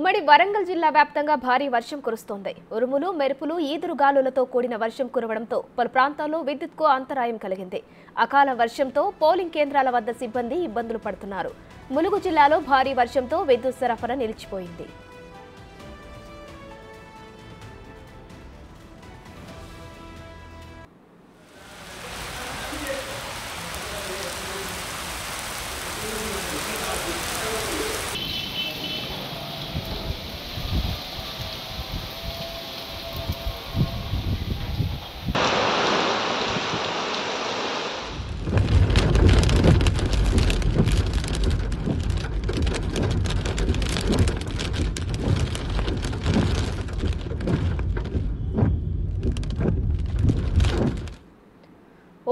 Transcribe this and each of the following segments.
ఉమ్మడి వరంగల్ జిల్లా వ్యాప్తంగా భారీ వర్షం కురుస్తోంది. ఉరుములు, మెరుపులు, ఈదురుగాలులతో కూడిన వర్షం కురవడంతో పలు ప్రాంతాల్లో విద్యుత్కు అంతరాయం కలిగింది. అకాల వర్షంతో పోలింగ్ కేంద్రాల వద్ద సిబ్బంది ఇబ్బందులు పడుతున్నారు. ములుగు జిల్లాలో భారీ వర్షంతో విద్యుత్ సరఫరా నిలిచిపోయింది.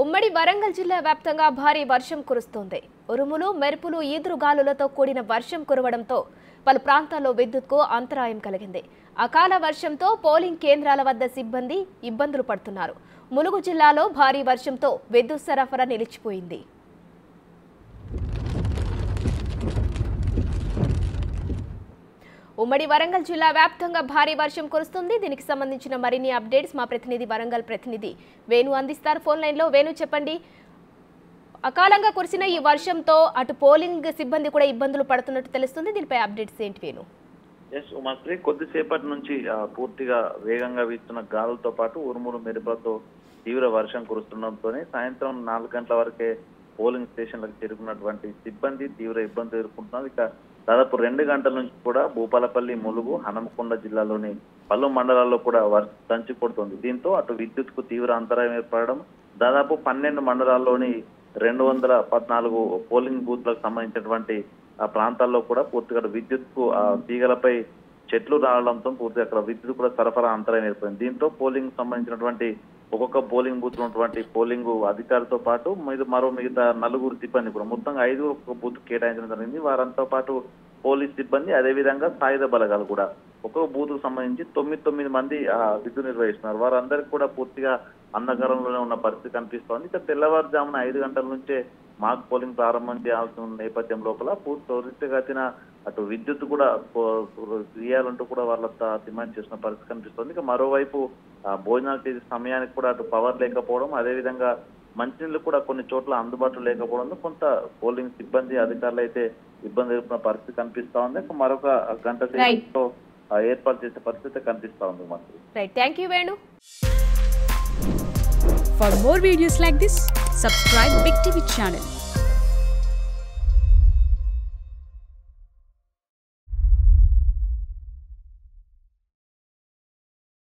ఉమ్మడి వరంగల్ జిల్లా వ్యాప్తంగా భారీ వర్షం కురుస్తోంది. ఉరుములు, మెరుపులు, ఈదురుగాలులతో కూడిన వర్షం కురవడంతో పలు ప్రాంతాల్లో విద్యుత్కు అంతరాయం కలిగింది. అకాల వర్షంతో పోలింగ్ కేంద్రాల వద్ద సిబ్బంది ఇబ్బందులు పడుతున్నారు. ములుగు జిల్లాలో భారీ వర్షంతో విద్యుత్ సరఫరా నిలిచిపోయింది. ఉమ్మడి వరంగల్ జిల్లా వ్యాప్తంగా భారీ వర్షం కురుస్తుంది. దీనికి సంబంధించిన మరిన్ని అప్డేట్స్ మా ప్రతినిధి వరంగల్ ప్రతినిధి వేణు అందిస్తారు. ఫోన్ లైన్ లో వేణు, చెప్పండి. అకాలంగా కురిసిన ఈ వర్షంతో అటు పోలింగ్ సిబ్బంది కూడా ఇబ్బందులు పడుతున్నట్టు తెలుస్తుంది. దీనిపై అప్డేట్స్ ఏంటి వేణు? ఉమాశ్రీ, కొద్దిసేపటి నుంచి పూర్తిగా వేగంగా వీస్తున్న గాలులతో పాటు ఉరుములు, మెరుపులతో తీవ్ర వర్షం కురుస్తుండటంతో సాయంత్రం 4 గంటల వరకే పోలింగ్ స్టేషన్లకు చేరుకున్నటువంటి సిబ్బంది తీవ్ర ఇబ్బందులు ఎదుర్కొంటున్నారు. ఇక దాదాపు 2 గంటల నుంచి కూడా భూపాలపల్లి, ములుగు, హనుమకొండ జిల్లాలోని పలు మండలాల్లో కూడా వర్షం దంచి కొడుతుంది. దీంతో అటు విద్యుత్కు తీవ్ర అంతరాయం ఏర్పడడం, దాదాపు 12 మండలాల్లోని 214 పోలింగ్ బూత్లకు సంబంధించినటువంటి ఆ ప్రాంతాల్లో కూడా పూర్తిగా విద్యుత్కు తీగలపై చెట్లు రావడంతో పూర్తిగా అక్కడ విద్యుత్ కూడా సరఫరా అంతరాయం ఏర్పడింది. దీంతో పోలింగ్ సంబంధించినటువంటి ఒక్కొక్క పోలింగ్ బూత్ ఉన్నటువంటి పోలింగ్ అధికారితో పాటు మిగతా 4 సిబ్బంది కూడా మొత్తంగా 5 ఒక్కొక్క బూత్ కేటాయించడం జరిగింది. వారంతో పాటు పోలీస్ సిబ్బంది, అదేవిధంగా సాయుధ బలగాలు కూడా ఒక్కొక్క బూత్ కు సంబంధించి 9 మంది విధులు నిర్వహిస్తున్నారు. వారందరికీ కూడా పూర్తిగా అంధకారంలోనే ఉన్న పరిస్థితి కనిపిస్తోంది. ఇక తెల్లవారుజామున 5 గంటల నుంచే మాక్ పోలింగ్ ప్రారంభం చేయాల్సిన నేపథ్యం లోపల త్వరితగతిన అటు విద్యుత్ కూడా తీయాలంటూ కూడా వాళ్ళ డిమాండ్ చేసిన పరిస్థితి కనిపిస్తుంది. ఇక మరోవైపు భోజనాలు చేసే సమయానికి కూడా అటు పవర్ లేకపోవడం, అదేవిధంగా మంచినీళ్ళు కూడా కొన్ని చోట్ల అందుబాటులో లేకపోవడంతో కొంత పోలింగ్ సిబ్బంది, అధికారులు అయితే ఇబ్బంది ఎదుర్కొన్న పరిస్థితి కనిపిస్తా ఉంది. మరొక గంట సేపట్లో ఏర్పాటు చేసే పరిస్థితి కనిపిస్తా ఉంది. Right, thank you Venu. For more videos like this, subscribe Big TV channel.